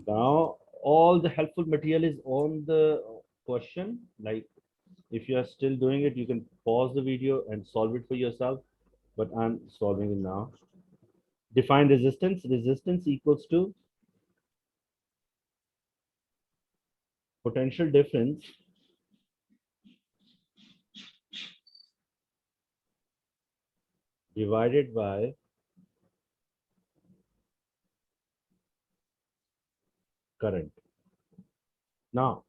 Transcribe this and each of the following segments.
Now all the helpful material is on the question. Like if you are still doing it, you can pause the video and solve it for yourself. But I'm solving it now. Define resistance. Resistance equals to potential difference divided by current. Now,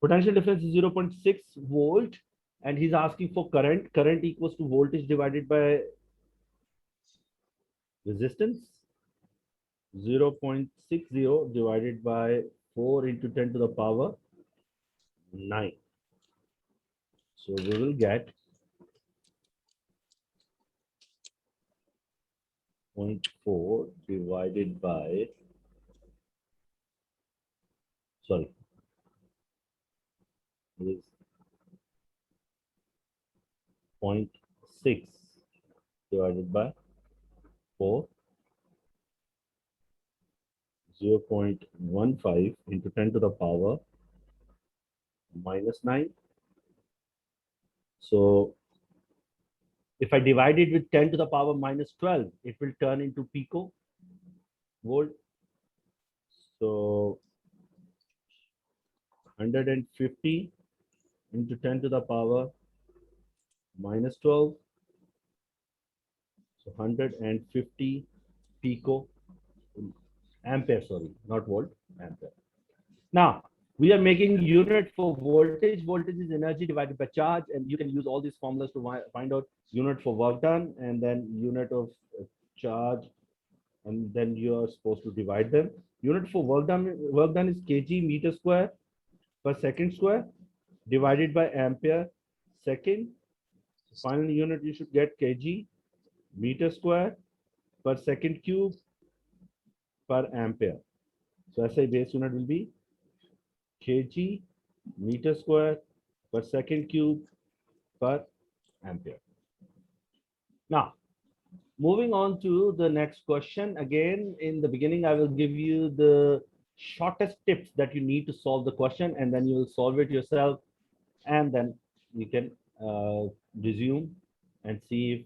potential difference is 0.6 volt, and he's asking for current. Current equals to voltage divided by resistance. 0.60 divided by 4 into 10 to the power 9. So we will get 0.4 divided by, sorry, it is 0.6 divided by 4, 0.15 into 10 to the power minus 9. So if I divide it with 10 to the power minus 12, it will turn into pico volt. So 150 into 10 to the power minus 12. So 150 pico ampere, sorry, not volt, ampere. Now, we are making unit for voltage. Voltage is energy divided by charge, and you can use all these formulas to find out unit for work done and then unit of charge, and then you're supposed to divide them. Unit for work done is kg meter square per second square divided by ampere second. Final unit you should get kg meter square per second cube per ampere. So SI base unit will be kg meter square per second cube per ampere. Now, moving on to the next question. Again, in the beginning, I will give you the shortest tips that you need to solve the question, and then you will solve it yourself, and then you can resume and see if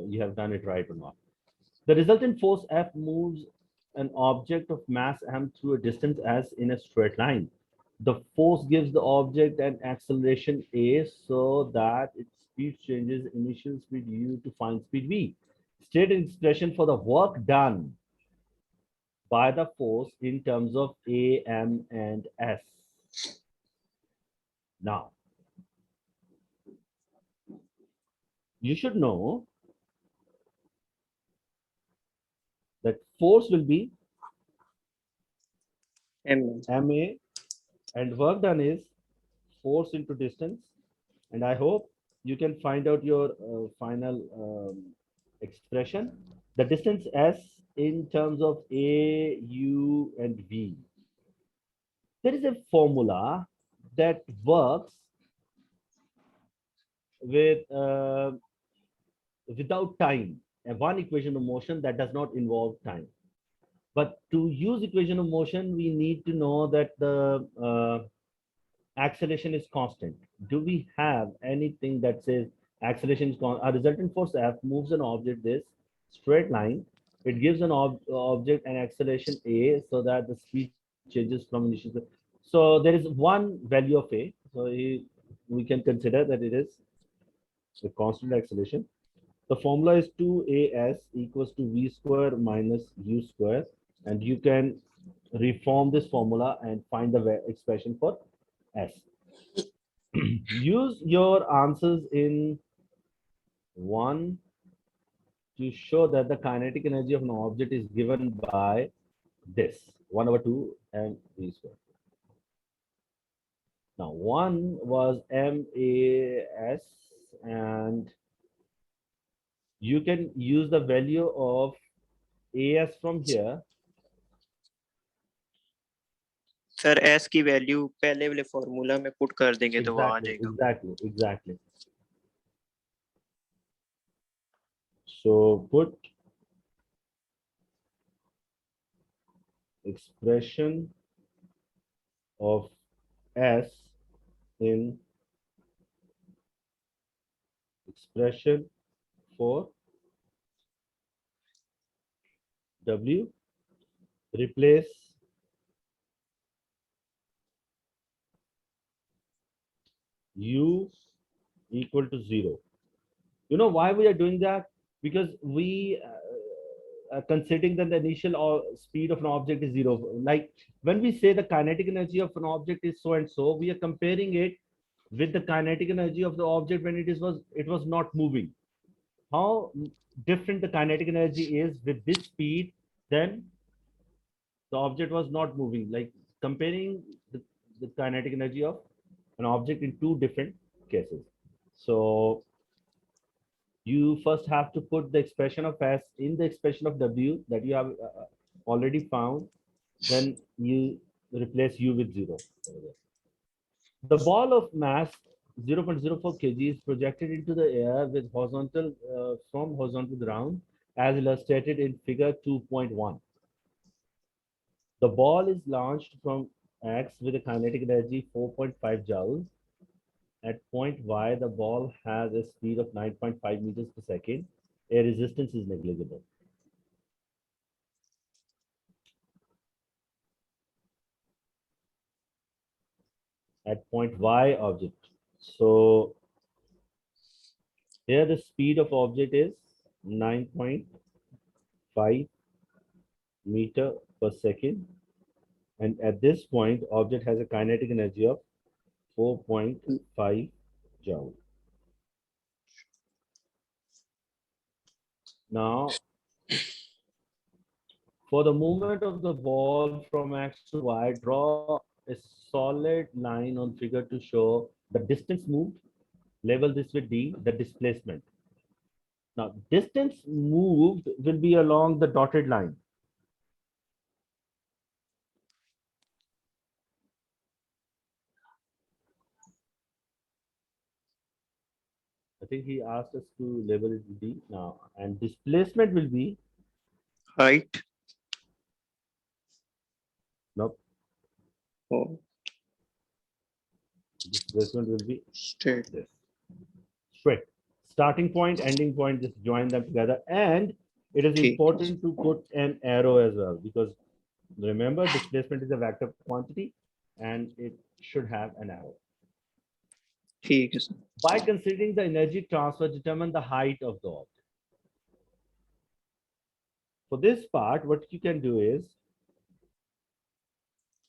you have done it right or not. The resultant force F moves an object of mass m through a distance as in a straight line. The force gives the object an acceleration a so that its speed changes initial speed u to find speed v. State an expression for the work done by the force in terms of a, m, and s. Now, you should know that force will be ma, and work done is force into distance. And I hope you can find out your final expression. The distance s in terms of a, u, and v. There is a formula that works with without time, and one equation of motion that does not involve time. But to use equation of motion, we need to know that the acceleration is constant. Do we have anything that says acceleration is constant? A resultant force F moves an object this straight line. It gives an object an acceleration a so that the speed changes from initial. So there is one value of a. So we can consider that it is the constant acceleration. The formula is 2as equals to v square minus u square, and you can reform this formula and find the expression for s. Use your answers in 1 to show that the kinetic energy of an object is given by this 1/2 and v square. Now 1 was MAS, and you can use the value of AS from here. Sir S की value पहले वाले formula में put कर देंगे तो वो आ जाएगा. Exactly. So put expression of S in expression for W, replace U equal to 0. You know why we are doing that? Because we are considering that the initial speed of an object is 0. Like when we say the kinetic energy of an object is so and so, we are comparing it with the kinetic energy of the object when it was not moving. How different the kinetic energy is with this speed than the object was not moving. Like comparing the kinetic energy of an object in two different cases. So you first have to put the expression of S in the expression of W that you have already found. Then you replace U with 0. The ball of mass 0.04 kg is projected into the air with horizontal from horizontal ground as illustrated in figure 2.1. The ball is launched from X with a kinetic energy 4.5 joules. At point Y, the ball has a speed of 9.5 meters per second. A resistance is negligible. At point Y object. So here the speed of object is 9.5 meter per second. And at this point, object has a kinetic energy of 4.5 joule. Now, for the movement of the ball from X to Y, draw a solid line on figure to show the distance moved. Label this with D, the displacement. Now, distance moved will be along the dotted line. I think he asked us to label it with D now. And displacement will be, Height. nope, Oh, displacement will be straight. this. Straight. Starting point, ending point, just join them together. And it is ठीक important to put an arrow as well, because remember, displacement is a vector quantity and it should have an arrow. ठीक है sir. By considering the energy transfer, determine the height of the object. For this part, what you can do is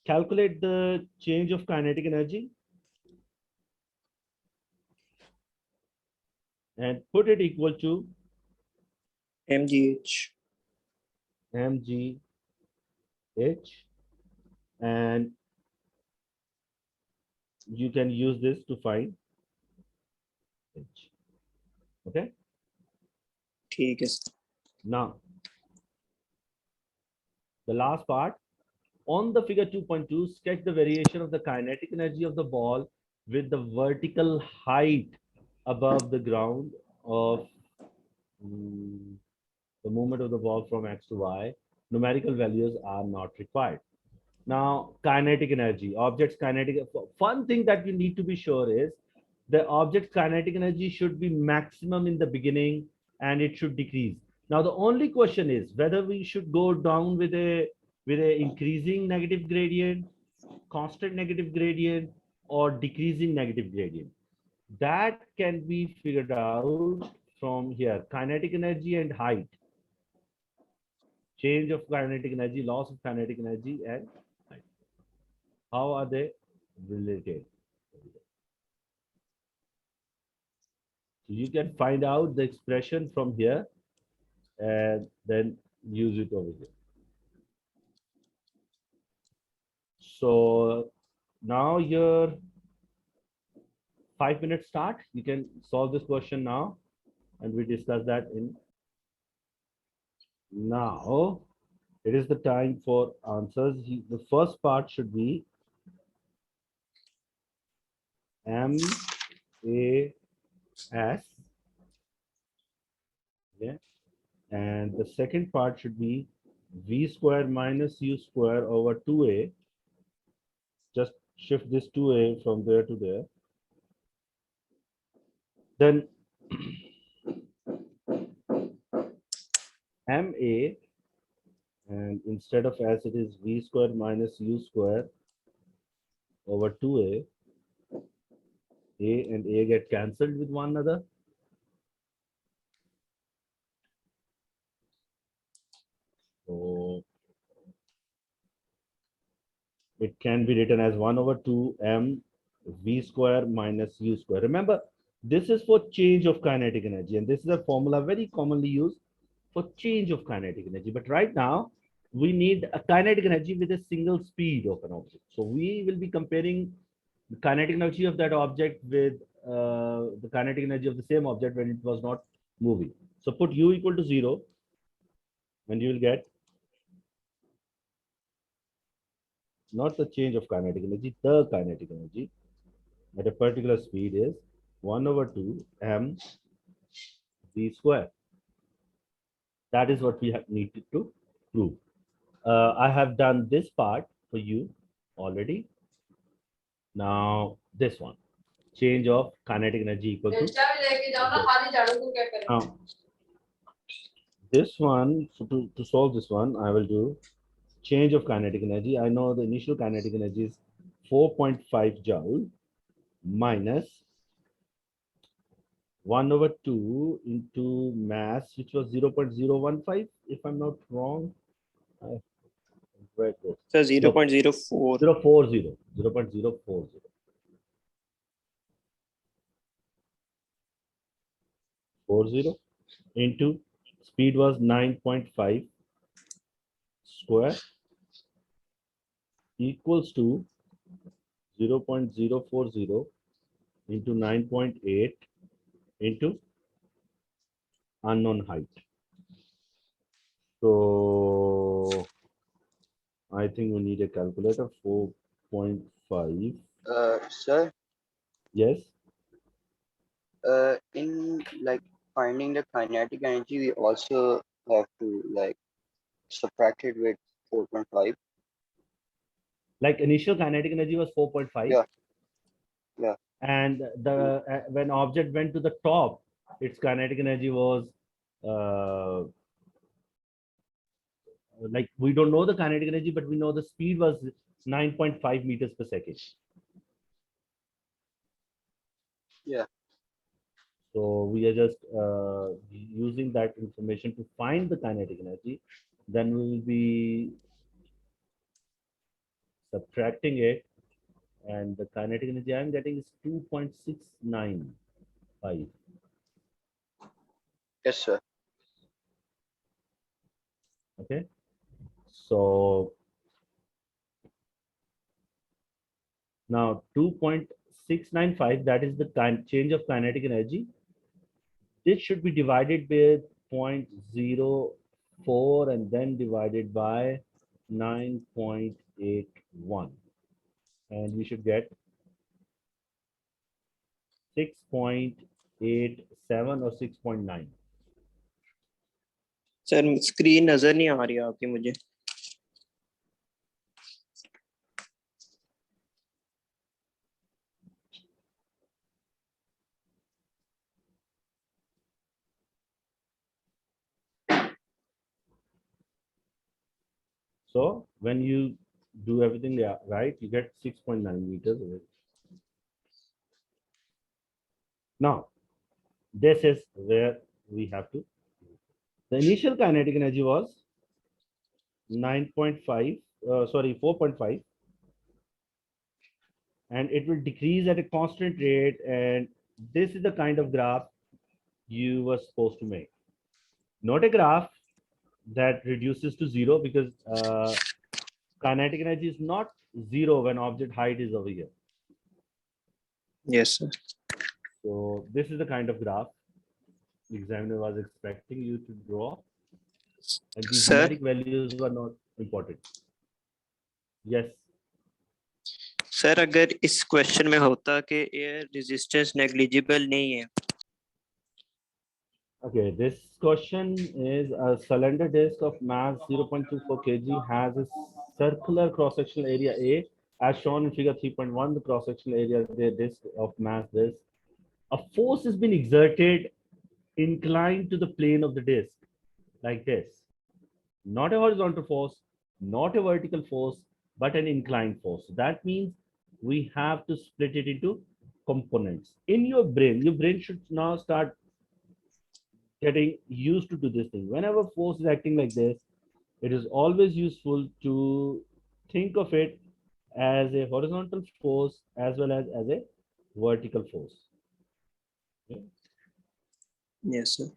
calculate the change of kinetic energy and put it equal to mgh. mgh, and you can use this to find h. Okay. ठीक है sir. Now, the last part, on the figure 2.2, sketch the variation of the kinetic energy of the ball with the vertical height above the ground of the movement of the ball from X to Y. Numerical values are not required. Now, kinetic energy, object's kinetic. One thing that you need to be sure is the object's kinetic energy should be maximum in the beginning and it should decrease. Now, the only question is whether we should go down with a increasing negative gradient, constant negative gradient, or decreasing negative gradient. That can be figured out from here. Kinetic energy and height. Change of kinetic energy, loss of kinetic energy, and height. How are they related? So you can find out the expression from here and then use it over here. So now your 5-minute start. You can solve this question now, and we discuss that in. Now it is the time for answers. The first part should be MAS. Yeah. And the second part should be v square minus u square over 2a. Just shift this 2a from there to there. Then ma, and instead of as it is v square minus u square over 2a, a and a get cancelled with one another. So it can be written as 1 over 2 m v square minus u square. Remember, this is for change of kinetic energy, and this is a formula very commonly used for change of kinetic energy. But right now, we need a kinetic energy with a single speed of an object. So we will be comparing the kinetic energy of that object with the kinetic energy of the same object when it was not moving. So put u equal to 0, and you will get not the change of kinetic energy, the kinetic energy at a particular speed is 1 over 2 m v square. That is what we have needed to prove. I have done this part for you already. Now this one, change of kinetic energy equal to. Now this one, so to solve this one, I will do change of kinetic energy. I know the initial kinetic energy is 4.5 joule minus 1 over 2 into mass, which was 0.015, if I'm not wrong. I read this. So 0.04. 0.040. 0.040. 40 into speed was 9.5 square equals to 0.040 into 9.8 into unknown height. So I think we need a calculator. 4.5. Sir, Yes. in like finding the kinetic energy, we also have to like subtract it with 4.5. Like initial kinetic energy was 4.5. Yeah. Yeah. And the when object went to the top, its kinetic energy was like we don't know the kinetic energy, but we know the speed was 9.5 meters per second. Yeah. So we are just using that information to find the kinetic energy. Then we will be subtracting it, and the kinetic energy I'm getting is 2.695. Yes, sir. Okay. So now 2.695, that is the change of kinetic energy. This should be divided with 0.04 and then divided by 9.81. And we should get 6.87 or 6.9. Sir screen नजर नहीं आ रही आपकी मुझे. So when you do everything right, you get 6.9 meters. Now, this is where we have to. The initial kinetic energy was 9.5, 4.5. And it will decrease at a constant rate. And this is the kind of graph you were supposed to make. Not a graph that reduces to 0, because kinetic energy is not 0 when object height is over here. Yes, sir. So this is the kind of graph the examiner was expecting you to draw. And these Sir? numeric values were not important. Yes. Sir अगर इस question में होता कि air resistance negligible नहीं है. Okay, this question is a cylinder disk of mass 0.24 kg has a circular cross-sectional area A as shown in figure 3.1. The cross-sectional area of the disk of mass this. A force has been exerted inclined to the plane of the disk like this. Not a horizontal force, not a vertical force, but an inclined force. So that means we have to split it into components. In your brain should now start getting used to do this thing. Whenever force is acting like this, it is always useful to think of it as a horizontal force as well as a vertical force. Okay? Yes, sir.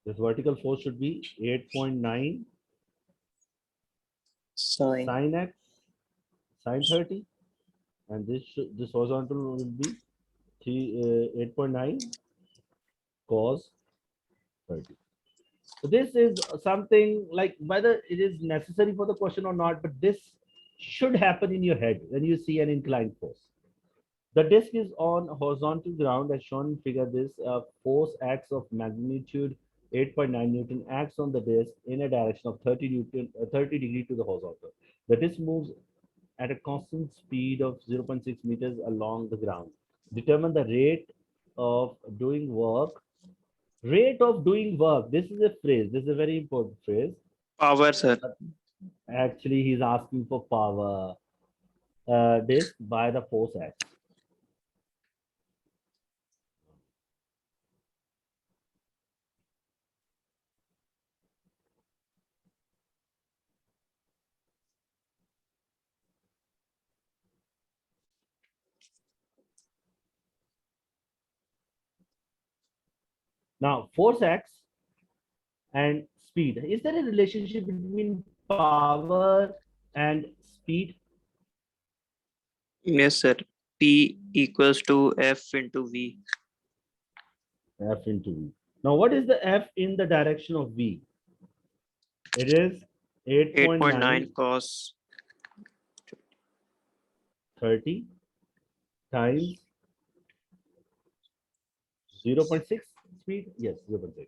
This vertical force should be 8.9 Sine. sine x sine 30, and this horizontal will be 8.9 cos 30. So this is something like whether it is necessary for the question or not, but this should happen in your head when you see an inclined force. The disk is on horizontal ground as shown in figure. This force acts of magnitude 8.9 Newton acts on the disk in a direction of 30 degree to the horizontal. The disk moves at a constant speed of 0.6 meters along the ground. Determine the rate of doing work. Rate of doing work. This is a phrase. This is a very important phrase. Power, sir. Actually, he's asking for power. Disk by the force X. Now, force X and speed. Is there a relationship between power and speed? Yes, sir. P equals to F into V. F into V. Now, what is the F in the direction of V? It is 8.9 8.9 cos 30 times 0.6 speed. Yes, 0.6.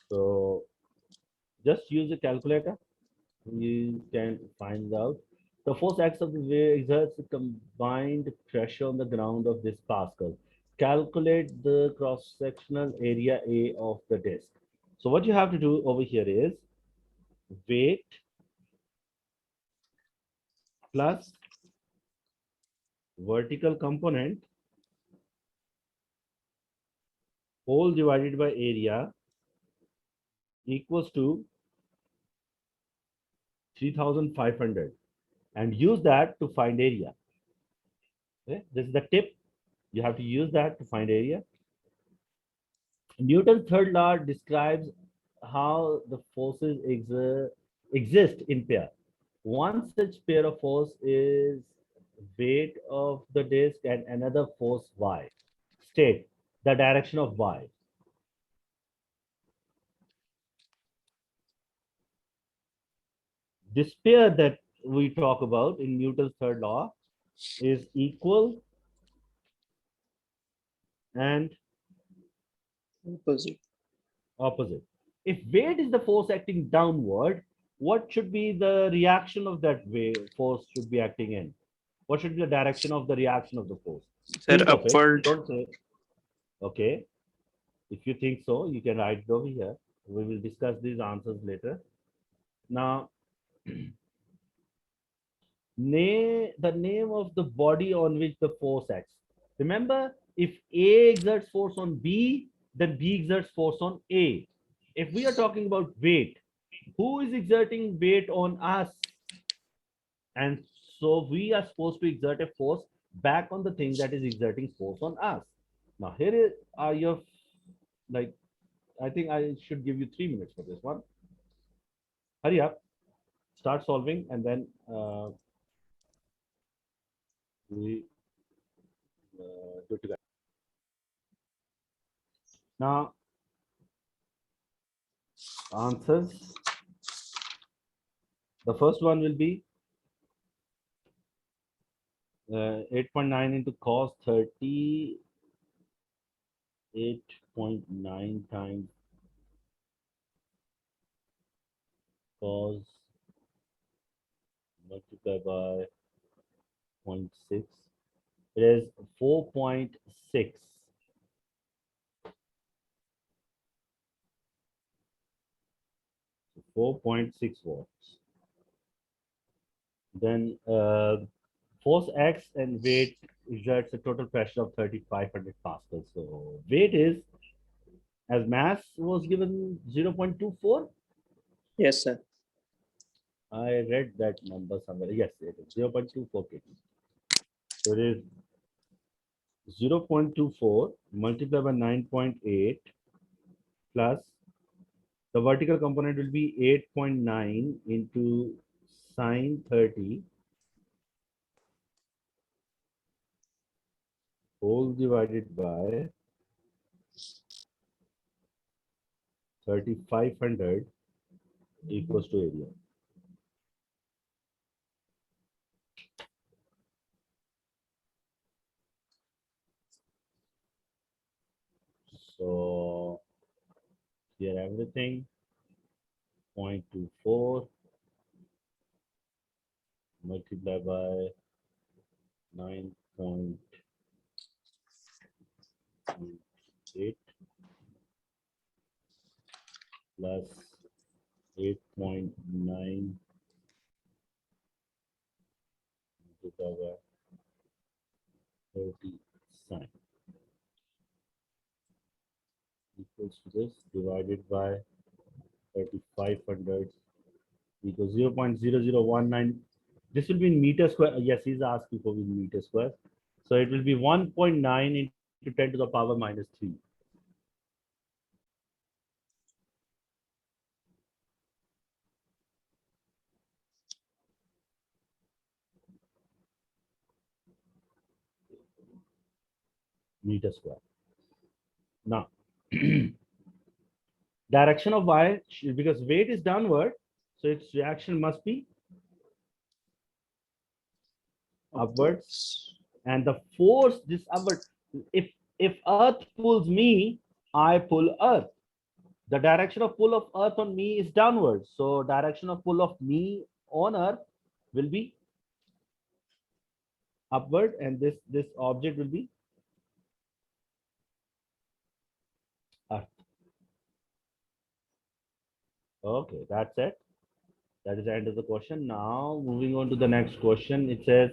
So just use a calculator. You can find out. The force acts of the wave exerts a combined pressure on the ground of this Pascal. Calculate the cross-sectional area A of the disk. So what you have to do over here is weight plus vertical component whole divided by area equals to 3,500 and use that to find area. Okay? This is the tip. You have to use that to find area. Newton's third law describes how the forces exist in pair. One such pair of force is weight of the disk and another force y. State the direction of y. This pair that we talk about in Newton's third law is equal and opposite. opposite. If weight is the force acting downward, what should be the reaction of that force should be acting in? What should be the direction of the reaction of the force? Sir, Think of it. upward. Don't say. Okay. If you think so, you can write it over here. We will discuss these answers later. Now, the name of the body on which the force acts. Remember, if A exerts force on B, then B exerts force on A. If we are talking about weight, who is exerting weight on us? And so we are supposed to exert a force back on the thing that is exerting force on us. Now, here are your, like, I think I should give you 3 minutes for this one. Hurry up, start solving, and then we do together. Now, answers. The first one will be 8.9 into cos 30, 8 0.9 times cos multiplied by 0.6. It is 4.6. 4.6 watts. Then force X and weight exerts a total pressure of 3,500 pascals. So weight is, as mass was given 0.24. Yes, sir. I read that number somewhere. Yes, it is 0.24 kg. So it is 0.24 multiplied by 9.8 plus the vertical component will be 8.9 into sine 30 whole divided by 3,500 equals to area. So here everything 0.24 multiplied by 9.8 plus 8.9 multiplied by 30 sine equals to this divided by 3,500 equals 0.0019. This will be in meter square. Yes, he's asking for in meter square. So it will be 1.9 into 10 to the power minus 3. Meter square. Now, direction of Y, because weight is downward, so its reaction must be upwards. And the force, this upward, if Earth pulls me, I pull Earth. The direction of pull of Earth on me is downwards. So direction of pull of me on Earth will be upward, and this object will be Earth. Okay, that's it. That is the end of the question. Now, moving on to the next question. It says,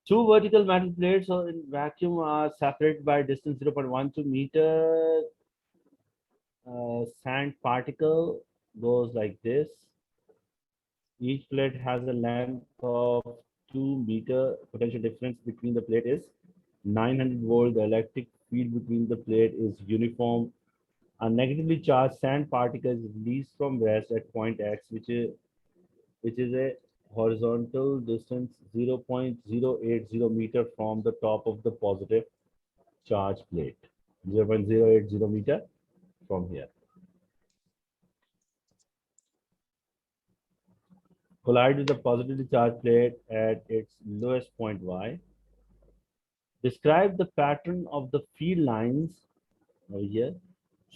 two vertical metal plates in vacuum are separated by a distance 0.12 meter. Sand particle goes like this. Each plate has a length of 2 meter. Potential difference between the plate is 900 volt. The electric field between the plate is uniform. A negatively charged sand particle is released from rest at point X, which is a horizontal distance 0.080 meter from the top of the positive charge plate. 0.080 meter from here. Collide with the positively charged plate at its lowest point Y. Describe the pattern of the field lines over here.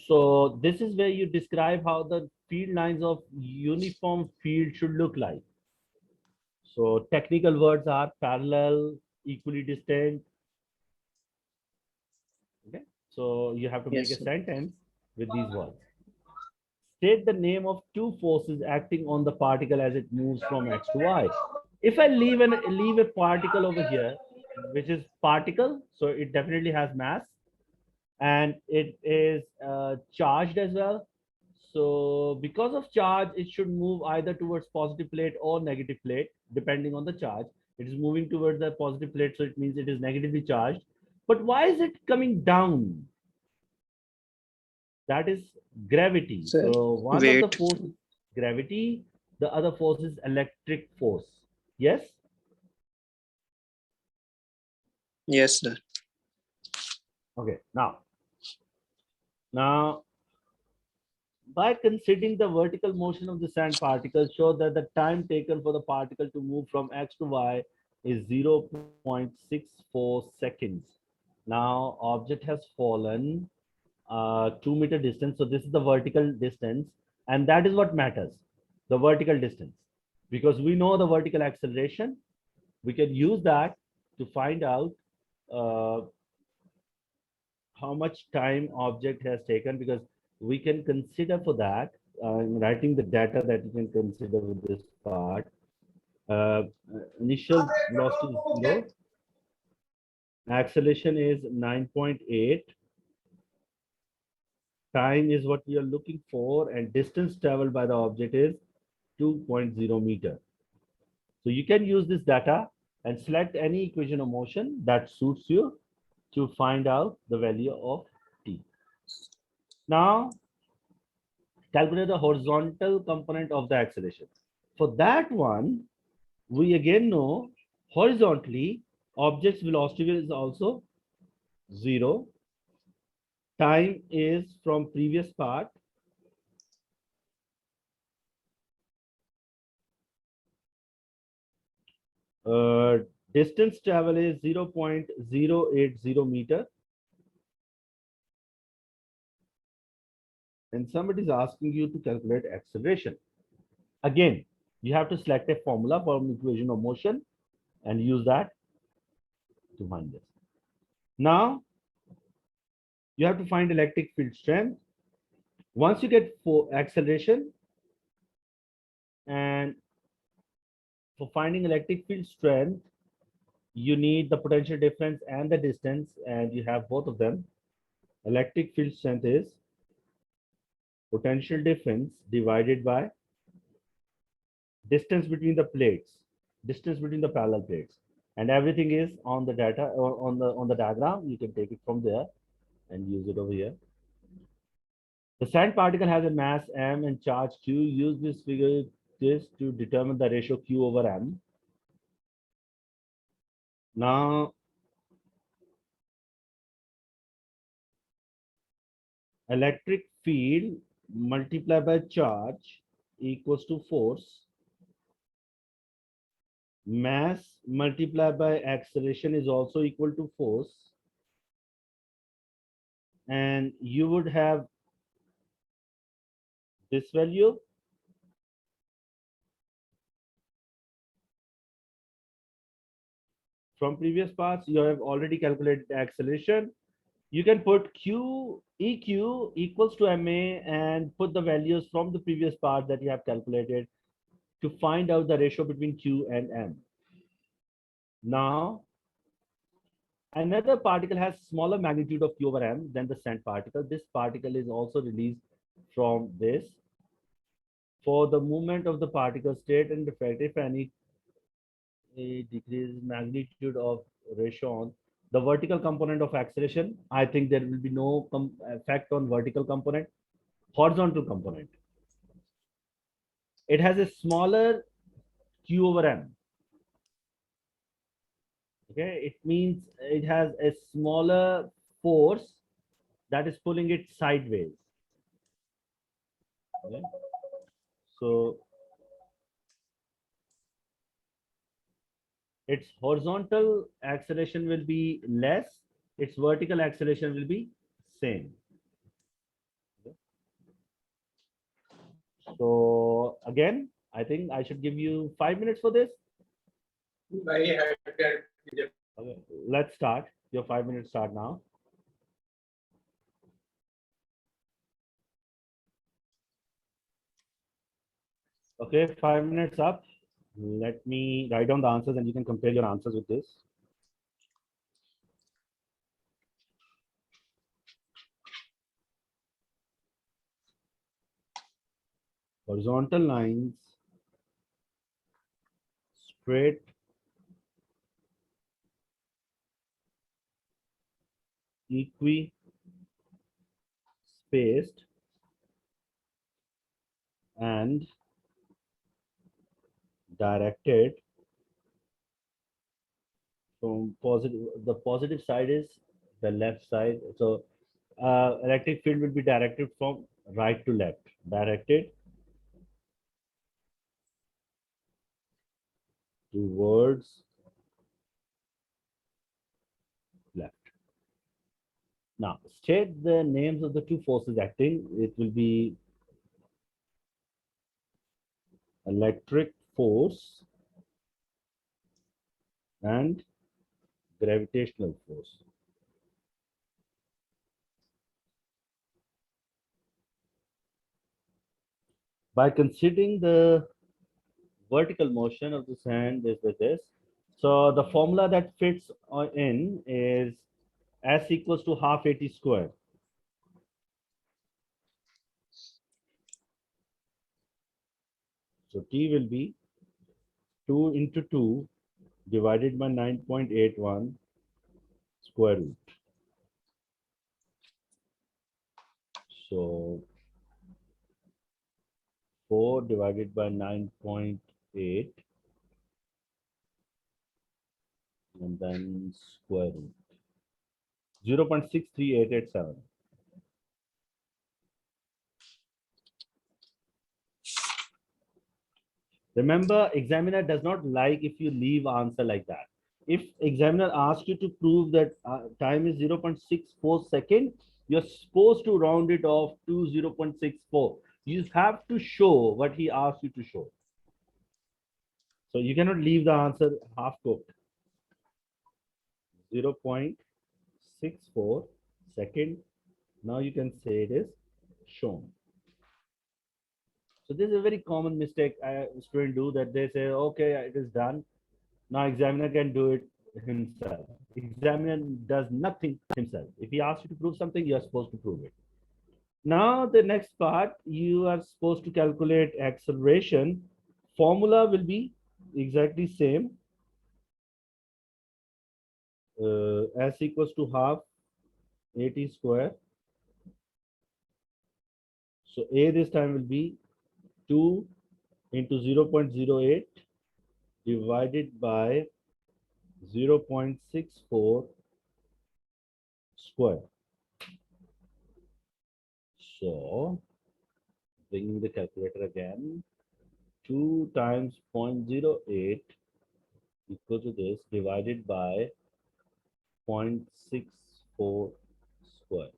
So this is where you describe how the field lines of uniform field should look like. So technical words are parallel, equally distant. Okay. So you have to make Yes, a sir. sentence with these words. State the name of two forces acting on the particle as it moves from X to Y. If I leave a particle over here, which is particle, so it definitely has mass and it is charged as well. So because of charge, it should move either towards positive plate or negative plate, depending on the charge. It is moving towards the positive plate, so it means it is negatively charged. But why is it coming down? That is gravity. Sir, So one of the wait. force is gravity, the other force is electric force. Yes? Yes, sir. Okay. Now, by considering the vertical motion of the sand particle, show that the time taken for the particle to move from X to Y is 0.64 seconds. Now, object has fallen 2 meter distance. So this is the vertical distance, and that is what matters, the vertical distance, because we know the vertical acceleration. We can use that to find out uh, how much time object has taken, because we can consider for that. I'm writing the data that you can consider with this part. Uh, Initial velocity is 0, acceleration is 9.8, time is what we are looking for, and distance traveled by the object is 2.0 meter. So you can use this data and select any equation of motion that suits you to find out the value of t. Now, calculate the horizontal component of the acceleration. For that one, we again know horizontally, object's velocity is also 0. Time is from previous part. Uh, Distance travel is 0.080 meter. And somebody is asking you to calculate acceleration. Again, you have to select a formula from equation of motion and use that to find this. Now, you have to find electric field strength. Once you get for acceleration, and for finding electric field strength, you need the potential difference and the distance, and you have both of them. Electric field strength is potential difference divided by distance between the plates, distance between the parallel plates, and everything is on the data or on the diagram. You can take it from there and use it over here. The sand particle has a mass m and charge q. Use this figure to determine the ratio q over m. Now, electric field multiplied by charge equals to force. Mass multiplied by acceleration is also equal to force. And you would have this value. From previous parts, you have already calculated the acceleration. You can put Q EQ equals to MA and put the values from the previous part that you have calculated to find out the ratio between Q and M. Now, another particle has smaller magnitude of Q over M than the sand particle. This particle is also released from this. For the movement of the particle state and defect, if any decrease magnitude of ratio on the vertical component of acceleration, I think there will be no effect on vertical component. Horizontal component, it has a smaller q over m. Okay, it means it has a smaller force that is pulling it sideways. Okay? So its horizontal acceleration will be less, its vertical acceleration will be same. Okay? So again, I think I should give you 5 minutes for this. Okay, let's start. Your 5 minutes start now. Okay, 5 minutes up. Let me write down the answers and you can compare your answers with this. Horizontal lines, straight, equi-spaced, and directed from positive. The positive side is the left side. So electric field will be directed from right to left. Directed towards left. Now, state the names of the two forces acting. It will be electric force and gravitational force. By considering the vertical motion of the sand is with this. So the formula that fits in is S equals to half AT square. So T will be 2 into 2 divided by 9.81 square root. So 4 divided by 9.8 and then square root. 0.63887. Remember, examiner does not like if you leave answer like that. If examiner asks you to prove that time is 0.64 second, you're supposed to round it off to 0.64. You have to show what he asked you to show. So you cannot leave the answer half cooked. 0.64 second. Now you can say it is shown. So this is a very common mistake students do, that they say, okay, it is done. Now examiner can do it himself. Examiner does nothing himself. If he asks you to prove something, you are supposed to prove it. Now the next part, you are supposed to calculate acceleration. Formula will be exactly same. S equals to half AT square. So A this time will be 2 into 0.08 divided by 0.64 square. So bringing the calculator again, 2 times 0.08 equal to this divided by 0.64 square.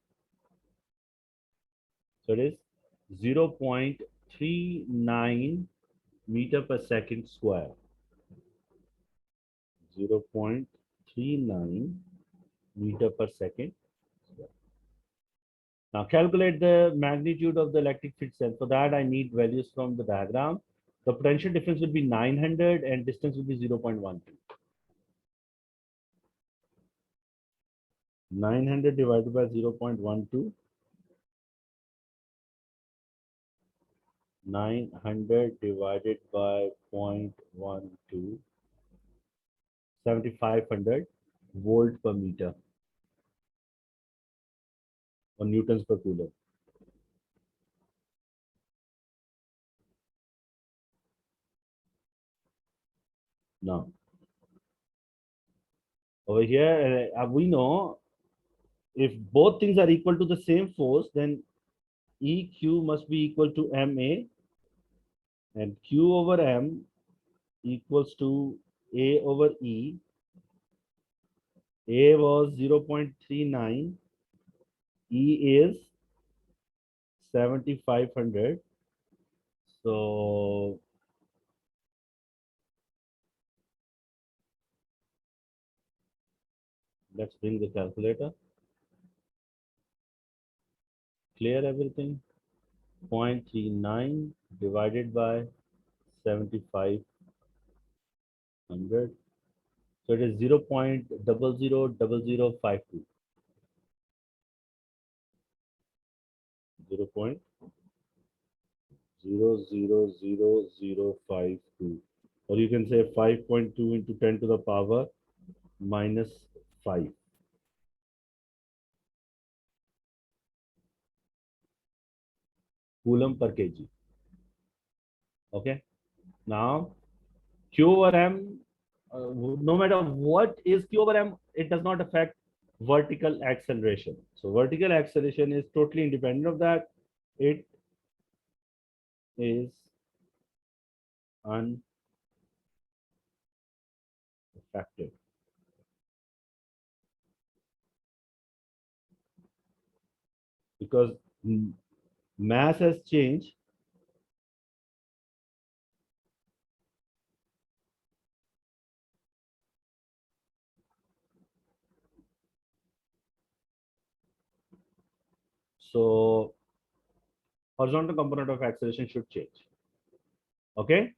So it is 0.39 meter per second square. 0.39 meter per second square. Now calculate the magnitude of the electric field cell. For that, I need values from the diagram. The potential difference will be 900 and distance will be 0.12. 900 divided by 0.12. 900 divided by 0.12. 7,500 volt per meter or newtons per coulomb. Now, over here, we know if both things are equal to the same force, then EQ must be equal to MA and Q over M equals to A over E. A was 0.39, E is 7,500. So let's bring the calculator. Clear everything? 0.39 divided by 7,500. So it is 0.000052. 0.000052. Or you can say 5.2 into 10 to the power minus 5. Coulomb per kg. Okay. Now Q over M, no matter what is Q over M, it does not affect vertical acceleration. So vertical acceleration is totally independent of that. It is unaffected. because mass has changed. So horizontal component of acceleration should change. Okay.